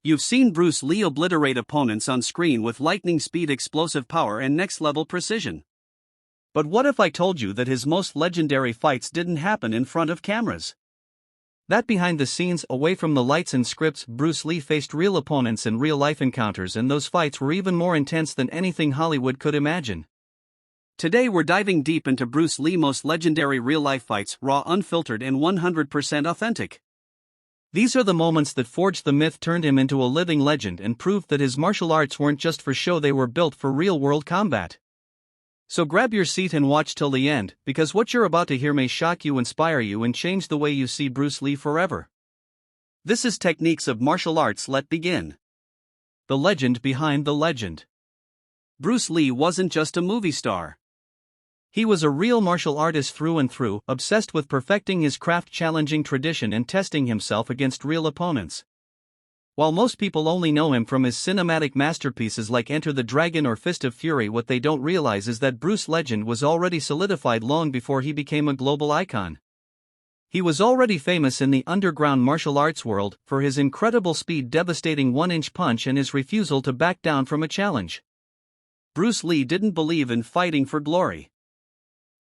You've seen Bruce Lee obliterate opponents on screen with lightning speed, explosive power, and next-level precision. But what if I told you that his most legendary fights didn't happen in front of cameras? That behind the scenes, away from the lights and scripts, Bruce Lee faced real opponents in real-life encounters, and those fights were even more intense than anything Hollywood could imagine. Today we're diving deep into Bruce Lee's most legendary real-life fights, raw, unfiltered, and 100% authentic. These are the moments that forged the myth, turned him into a living legend, and proved that his martial arts weren't just for show, they were built for real-world combat. So grab your seat and watch till the end, because what you're about to hear may shock you, inspire you, and change the way you see Bruce Lee forever. This is Techniques of Martial Arts. Let's begin. The legend behind the legend. Bruce Lee wasn't just a movie star. He was a real martial artist through and through, obsessed with perfecting his craft, challenging tradition, and testing himself against real opponents. While most people only know him from his cinematic masterpieces like Enter the Dragon or Fist of Fury, what they don't realize is that Bruce's legend was already solidified long before he became a global icon. He was already famous in the underground martial arts world for his incredible speed, devastating one-inch punch, and his refusal to back down from a challenge. Bruce Lee didn't believe in fighting for glory.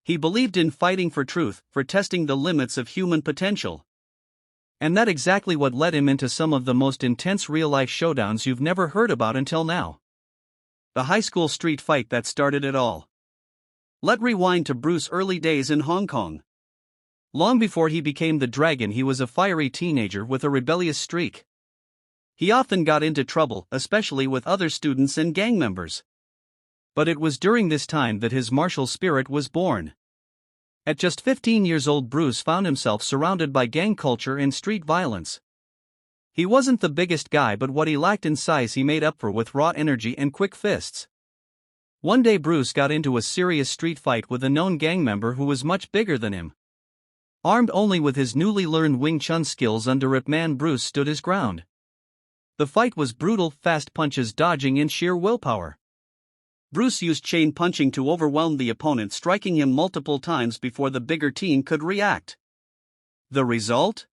He believed in fighting for truth, for testing the limits of human potential. And that's exactly what led him into some of the most intense real-life showdowns you've never heard about until now. The high school street fight that started it all. Let's rewind to Bruce's early days in Hong Kong. Long before he became the Dragon, he was a fiery teenager with a rebellious streak. He often got into trouble, especially with other students and gang members. But it was during this time that his martial spirit was born. At just 15 years old, Bruce found himself surrounded by gang culture and street violence. He wasn't the biggest guy, but what he lacked in size he made up for with raw energy and quick fists. One day Bruce got into a serious street fight with a known gang member who was much bigger than him. Armed only with his newly learned Wing Chun skills under Ip Man, Bruce stood his ground. The fight was brutal, fast punches, dodging, and sheer willpower. Bruce used chain punching to overwhelm the opponent, striking him multiple times before the bigger teen could react. The result?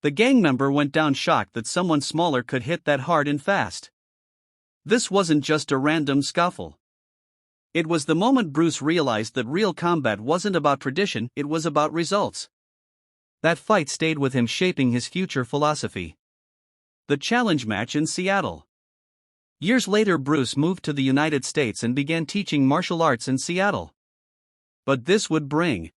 The gang member went down, shocked that someone smaller could hit that hard and fast. This wasn't just a random scuffle. It was the moment Bruce realized that real combat wasn't about tradition, it was about results. That fight stayed with him, shaping his future philosophy. The challenge match in Seattle. Years later, Bruce moved to the United States and began teaching martial arts in Seattle. But this would bring